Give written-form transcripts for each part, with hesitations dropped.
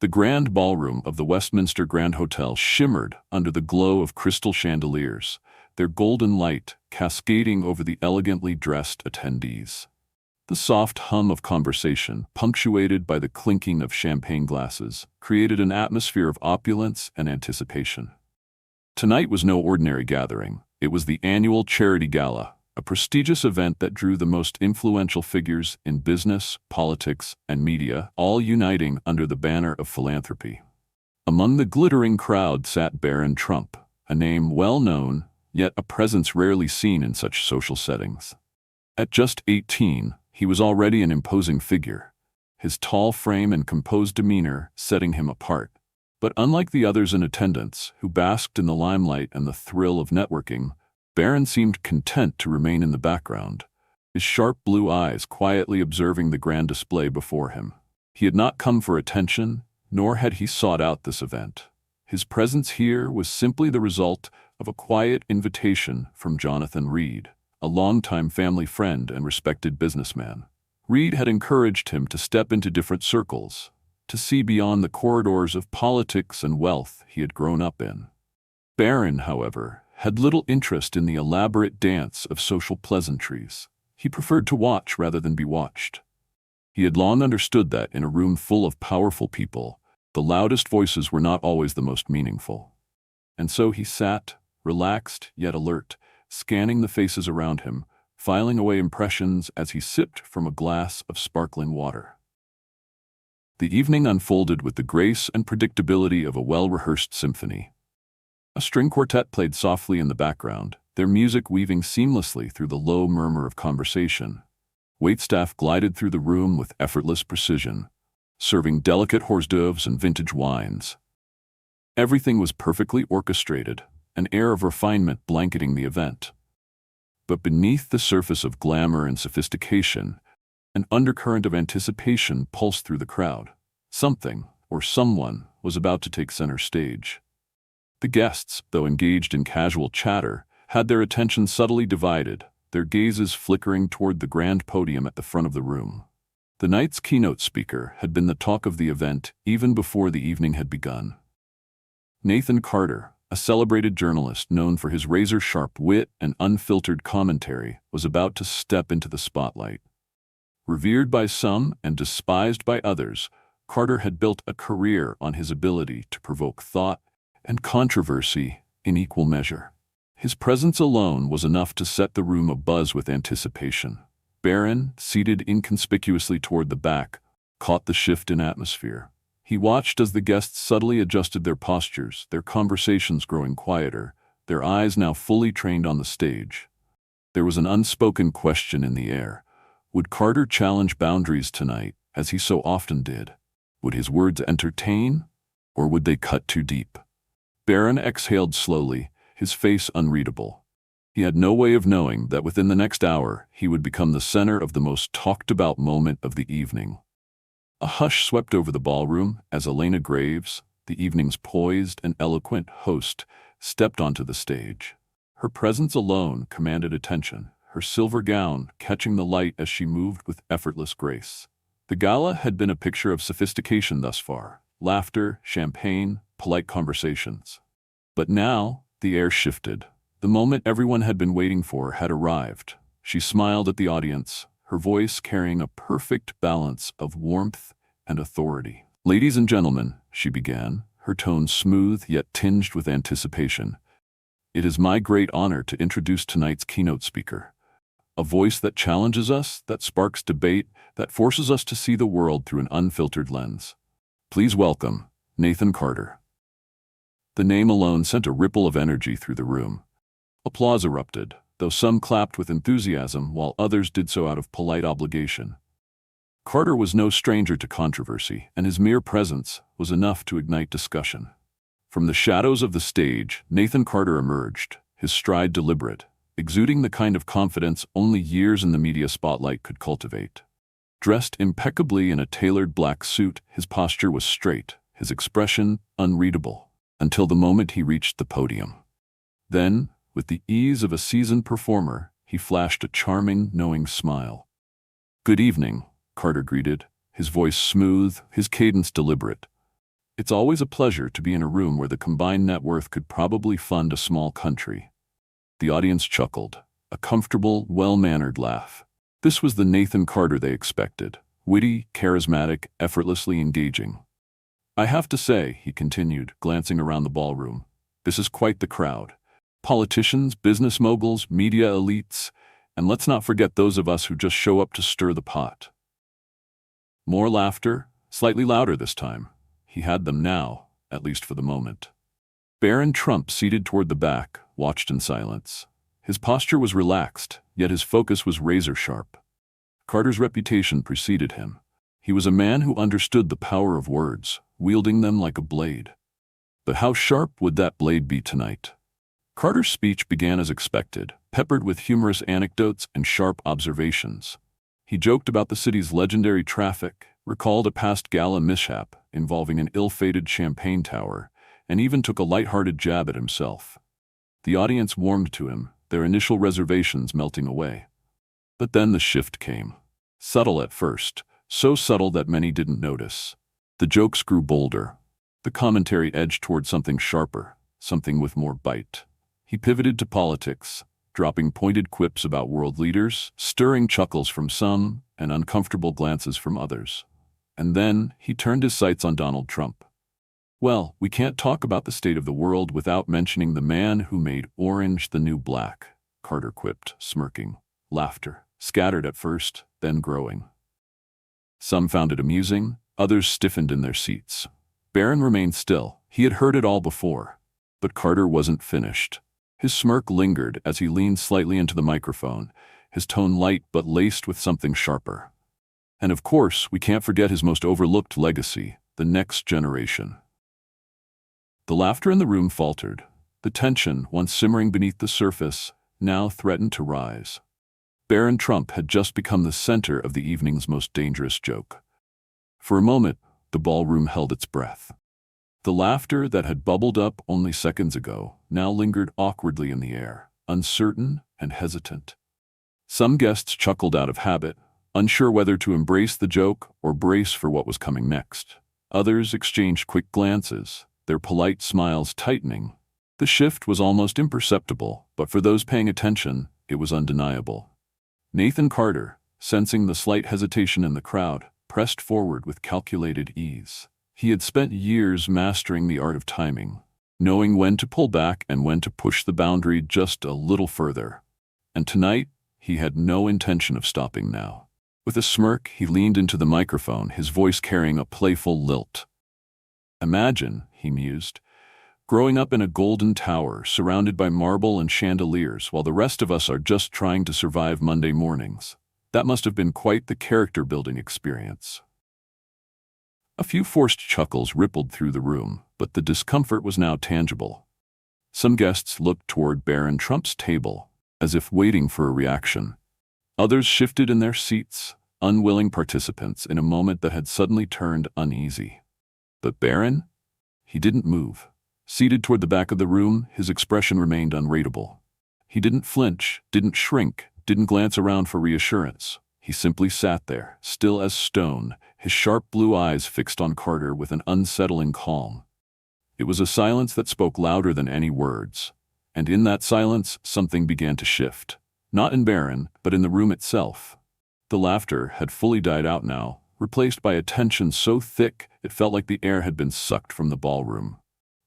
The grand ballroom of the Westminster Grand Hotel shimmered under the glow of crystal chandeliers, their golden light cascading over the elegantly dressed attendees. The soft hum of conversation, punctuated by the clinking of champagne glasses, created an atmosphere of opulence and anticipation. Tonight was no ordinary gathering. It was the annual charity gala, a prestigious event that drew the most influential figures in business, politics, and media, all uniting under the banner of philanthropy. Among the glittering crowd sat Barron Trump, a name well known, yet a presence rarely seen in such social settings. At just 18, he was already an imposing figure, his tall frame and composed demeanor setting him apart. But unlike the others in attendance, who basked in the limelight and the thrill of networking, Barron seemed content to remain in the background, his sharp blue eyes quietly observing the grand display before him. He had not come for attention, nor had he sought out this event. His presence here was simply the result of a quiet invitation from Jonathan Reed, a longtime family friend and respected businessman. Reed had encouraged him to step into different circles, to see beyond the corridors of politics and wealth he had grown up in. Barron, however, had little interest in the elaborate dance of social pleasantries. He preferred to watch rather than be watched. He had long understood that in a room full of powerful people, the loudest voices were not always the most meaningful. And so he sat, relaxed yet alert, scanning the faces around him, filing away impressions as he sipped from a glass of sparkling water. The evening unfolded with the grace and predictability of a well-rehearsed symphony. A string quartet played softly in the background, their music weaving seamlessly through the low murmur of conversation. Waitstaff glided through the room with effortless precision, serving delicate hors d'oeuvres and vintage wines. Everything was perfectly orchestrated, an air of refinement blanketing the event. But beneath the surface of glamour and sophistication, an undercurrent of anticipation pulsed through the crowd. Something, or someone, was about to take center stage. The guests, though engaged in casual chatter, had their attention subtly divided, their gazes flickering toward the grand podium at the front of the room. The night's keynote speaker had been the talk of the event even before the evening had begun. Nathan Carter, a celebrated journalist known for his razor-sharp wit and unfiltered commentary, was about to step into the spotlight. Revered by some and despised by others, Carter had built a career on his ability to provoke thought and controversy in equal measure. His presence alone was enough to set the room abuzz with anticipation. Barron, seated inconspicuously toward the back, caught the shift in atmosphere. He watched as the guests subtly adjusted their postures, their conversations growing quieter, their eyes now fully trained on the stage. There was an unspoken question in the air. Would Carter challenge boundaries tonight, as he so often did? Would his words entertain, or would they cut too deep? Barron exhaled slowly, his face unreadable. He had no way of knowing that within the next hour he would become the center of the most talked-about moment of the evening. A hush swept over the ballroom as Elena Graves, the evening's poised and eloquent host, stepped onto the stage. Her presence alone commanded attention, her silver gown catching the light as she moved with effortless grace. The gala had been a picture of sophistication thus far, laughter, champagne, polite conversations. But now, the air shifted. The moment everyone had been waiting for had arrived. She smiled at the audience, her voice carrying a perfect balance of warmth and authority. "Ladies and gentlemen," she began, her tone smooth yet tinged with anticipation, "it is my great honor to introduce tonight's keynote speaker. A voice that challenges us, that sparks debate, that forces us to see the world through an unfiltered lens. Please welcome Nathan Carter." The name alone sent a ripple of energy through the room. Applause erupted, though some clapped with enthusiasm while others did so out of polite obligation. Carter was no stranger to controversy, and his mere presence was enough to ignite discussion. From the shadows of the stage, Nathan Carter emerged, his stride deliberate, exuding the kind of confidence only years in the media spotlight could cultivate. Dressed impeccably in a tailored black suit, his posture was straight, his expression unreadable, until the moment he reached the podium. Then, with the ease of a seasoned performer, he flashed a charming, knowing smile. "Good evening," Carter greeted, his voice smooth, his cadence deliberate. It's always a pleasure to be in a room where the combined net worth could probably fund a small country. The audience chuckled, a comfortable, well-mannered laugh. This was the Nathan Carter they expected, witty, charismatic, effortlessly engaging. I have to say, he continued, glancing around the ballroom, this is quite the crowd. Politicians, business moguls, media elites, and let's not forget those of us who just show up to stir the pot. More laughter, slightly louder this time. He had them now, at least for the moment. Barron Trump, seated toward the back, watched in silence. His posture was relaxed, yet his focus was razor-sharp. Carter's reputation preceded him. He was a man who understood the power of words, wielding them like a blade. But how sharp would that blade be tonight? Carter's speech began as expected, peppered with humorous anecdotes and sharp observations. He joked about the city's legendary traffic, recalled a past gala mishap involving an ill-fated champagne tower, and even took a light-hearted jab at himself. The audience warmed to him, their initial reservations melting away. But then the shift came. Subtle at first, so subtle that many didn't notice. The jokes grew bolder. The commentary edged toward something sharper, something with more bite. He pivoted to politics, dropping pointed quips about world leaders, stirring chuckles from some and uncomfortable glances from others. And then he turned his sights on Donald Trump. Well, we can't talk about the state of the world without mentioning the man who made orange the new black, Carter quipped, smirking. Laughter, scattered at first, then growing. Some found it amusing, others stiffened in their seats. Barron remained still. He had heard it all before. But Carter wasn't finished. His smirk lingered as he leaned slightly into the microphone, his tone light but laced with something sharper. And of course, we can't forget his most overlooked legacy, the next generation. The laughter in the room faltered. The tension, once simmering beneath the surface, now threatened to rise. Barron Trump had just become the center of the evening's most dangerous joke. For a moment, the ballroom held its breath. The laughter that had bubbled up only seconds ago now lingered awkwardly in the air, uncertain and hesitant. Some guests chuckled out of habit, unsure whether to embrace the joke or brace for what was coming next. Others exchanged quick glances, their polite smiles tightening. The shift was almost imperceptible, but for those paying attention, it was undeniable. Nathan Carter, sensing the slight hesitation in the crowd, pressed forward with calculated ease. He had spent years mastering the art of timing, knowing when to pull back and when to push the boundary just a little further. And tonight, he had no intention of stopping now. With a smirk, he leaned into the microphone, his voice carrying a playful lilt. Imagine, he mused, growing up in a golden tower surrounded by marble and chandeliers while the rest of us are just trying to survive Monday mornings. That must have been quite the character-building experience. A few forced chuckles rippled through the room, but the discomfort was now tangible. Some guests looked toward Barron Trump's table, as if waiting for a reaction. Others shifted in their seats, unwilling participants in a moment that had suddenly turned uneasy. But Barron? He didn't move. Seated toward the back of the room, his expression remained unreadable. He didn't flinch, didn't shrink, didn't glance around for reassurance. He simply sat there, still as stone, his sharp blue eyes fixed on Carter with an unsettling calm. It was a silence that spoke louder than any words. And in that silence, something began to shift. Not in Barron, but in the room itself. The laughter had fully died out now, replaced by a tension so thick it felt like the air had been sucked from the ballroom.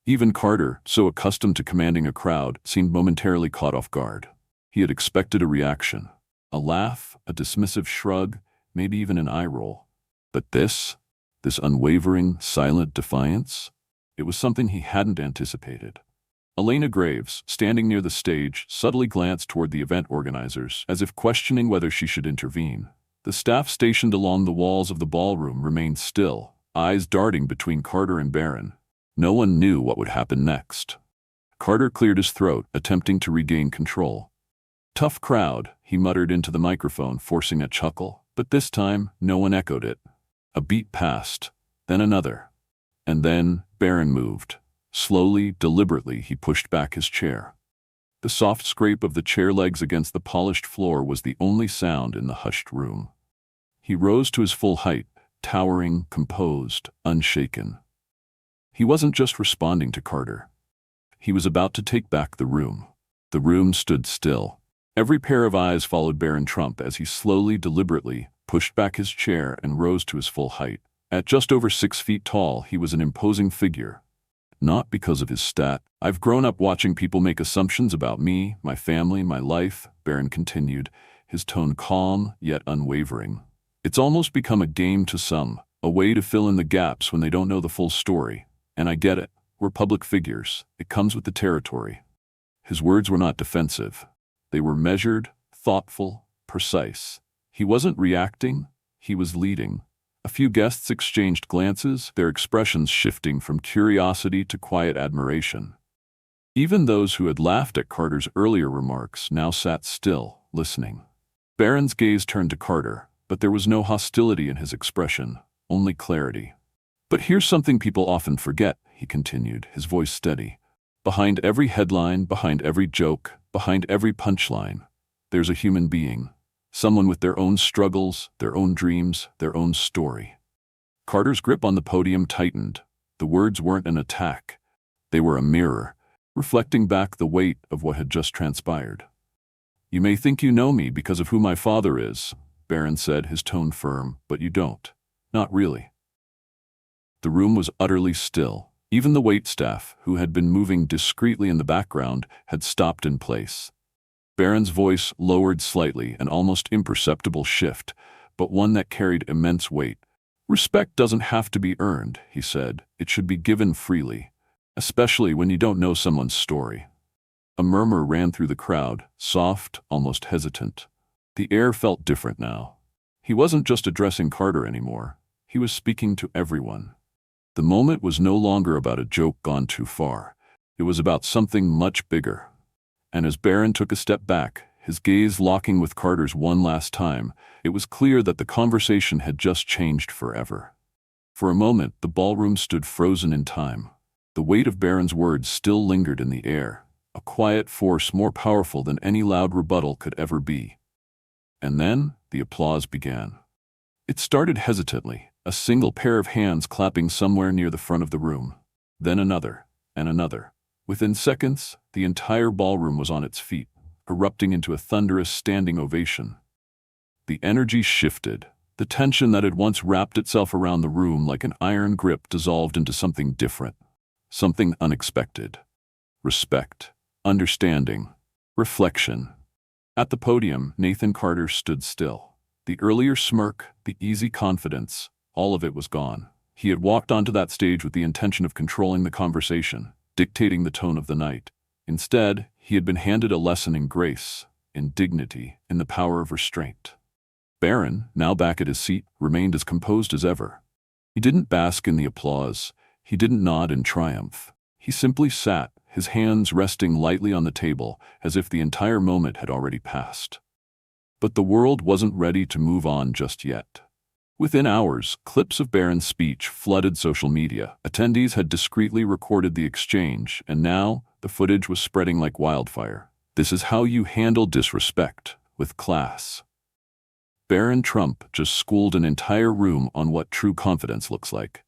Even Carter, so accustomed to commanding a crowd, seemed momentarily caught off guard. He had expected a reaction. A laugh, a dismissive shrug, maybe even an eye roll. But this unwavering, silent defiance, it was something he hadn't anticipated. Elena Graves, standing near the stage, subtly glanced toward the event organizers, as if questioning whether she should intervene. The staff stationed along the walls of the ballroom remained still, eyes darting between Carter and Barron. No one knew what would happen next. Carter cleared his throat, attempting to regain control. "Tough crowd," he muttered into the microphone, forcing a chuckle. But this time, no one echoed it. A beat passed, then another. And then Barron moved. Slowly, deliberately, he pushed back his chair. The soft scrape of the chair legs against the polished floor was the only sound in the hushed room. He rose to his full height, towering, composed, unshaken. He wasn't just responding to Carter. He was about to take back the room. The room stood still. Every pair of eyes followed Barron Trump as he slowly, deliberately pushed back his chair and rose to his full height. At just over 6 feet tall, he was an imposing figure. Not because of his stat. I've grown up watching people make assumptions about me, my family, my life, Barron continued, his tone calm yet unwavering. It's almost become a game to some, a way to fill in the gaps when they don't know the full story. And I get it. We're public figures. It comes with the territory. His words were not defensive. They were measured, thoughtful, precise. He wasn't reacting, he was leading. A few guests exchanged glances, their expressions shifting from curiosity to quiet admiration. Even those who had laughed at Carter's earlier remarks now sat still, listening. Barron's gaze turned to Carter, but there was no hostility in his expression, only clarity. But here's something people often forget, he continued, his voice steady. Behind every headline, behind every joke, behind every punchline, there's a human being. Someone with their own struggles, their own dreams, their own story. Carter's grip on the podium tightened. The words weren't an attack. They were a mirror, reflecting back the weight of what had just transpired. You may think you know me because of who my father is, Barron said, his tone firm, but you don't. Not really. The room was utterly still. Even the waitstaff, who had been moving discreetly in the background, had stopped in place. Barron's voice lowered slightly, an almost imperceptible shift, but one that carried immense weight. Respect doesn't have to be earned, he said. It should be given freely, especially when you don't know someone's story. A murmur ran through the crowd, soft, almost hesitant. The air felt different now. He wasn't just addressing Carter anymore. He was speaking to everyone. The moment was no longer about a joke gone too far. It was about something much bigger. And as Barron took a step back, his gaze locking with Carter's one last time, it was clear that the conversation had just changed forever. For a moment, the ballroom stood frozen in time. The weight of Barron's words still lingered in the air, a quiet force more powerful than any loud rebuttal could ever be. And then, the applause began. It started hesitantly, a single pair of hands clapping somewhere near the front of the room. Then another, and another. Within seconds, the entire ballroom was on its feet, erupting into a thunderous standing ovation. The energy shifted. The tension that had once wrapped itself around the room like an iron grip dissolved into something different, something unexpected. Respect, understanding, reflection. At the podium, Nathan Carter stood still. The earlier smirk, the easy confidence, all of it was gone. He had walked onto that stage with the intention of controlling the conversation, dictating the tone of the night. Instead, he had been handed a lesson in grace, in dignity, in the power of restraint. Barron, now back at his seat, remained as composed as ever. He didn't bask in the applause. He didn't nod in triumph. He simply sat, his hands resting lightly on the table, as if the entire moment had already passed. But the world wasn't ready to move on just yet. Within hours, clips of Barron's speech flooded social media. Attendees had discreetly recorded the exchange, and now the footage was spreading like wildfire. This is how you handle disrespect, with class. Barron Trump just schooled an entire room on what true confidence looks like.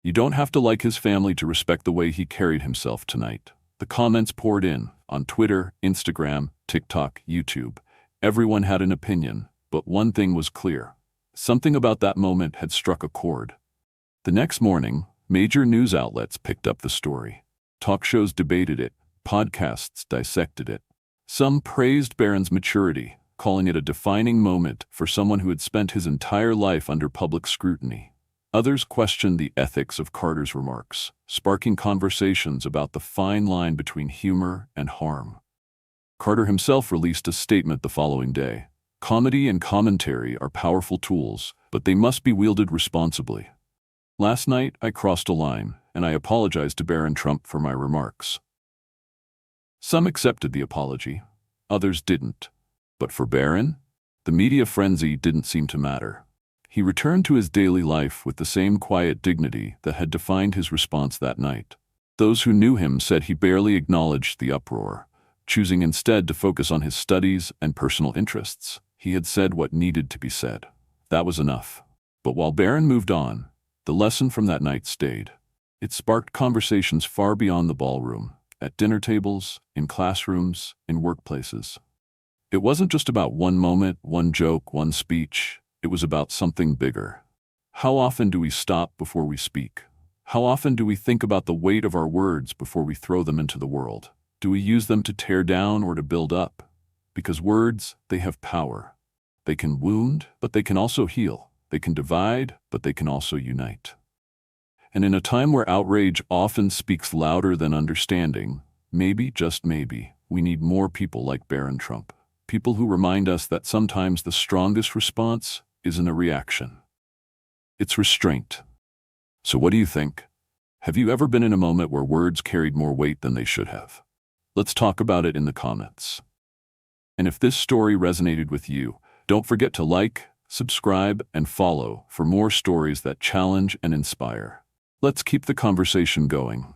You don't have to like his family to respect the way he carried himself tonight. The comments poured in, on Twitter, Instagram, TikTok, YouTube. Everyone had an opinion, but one thing was clear. Something about that moment had struck a chord. The next morning, major news outlets picked up the story. Talk shows debated it, podcasts dissected it. Some praised Barron's maturity, calling it a defining moment for someone who had spent his entire life under public scrutiny. Others questioned the ethics of Carter's remarks, sparking conversations about the fine line between humor and harm. Carter himself released a statement the following day. Comedy and commentary are powerful tools, but they must be wielded responsibly. Last night, I crossed a line, and I apologized to Barron Trump for my remarks. Some accepted the apology, others didn't. But for Barron, the media frenzy didn't seem to matter. He returned to his daily life with the same quiet dignity that had defined his response that night. Those who knew him said he barely acknowledged the uproar, choosing instead to focus on his studies and personal interests. He had said what needed to be said. That was enough. But while Barron moved on, the lesson from that night stayed. It sparked conversations far beyond the ballroom, at dinner tables, in classrooms, in workplaces. It wasn't just about one moment, one joke, one speech. It was about something bigger. How often do we stop before we speak? How often do we think about the weight of our words before we throw them into the world? Do we use them to tear down or to build up? Because words, they have power. They can wound, but they can also heal. They can divide, but they can also unite. And in a time where outrage often speaks louder than understanding, maybe, just maybe, we need more people like Barron Trump. People who remind us that sometimes the strongest response isn't a reaction. It's restraint. So what do you think? Have you ever been in a moment where words carried more weight than they should have? Let's talk about it in the comments. And if this story resonated with you, don't forget to like, subscribe, and follow for more stories that challenge and inspire. Let's keep the conversation going.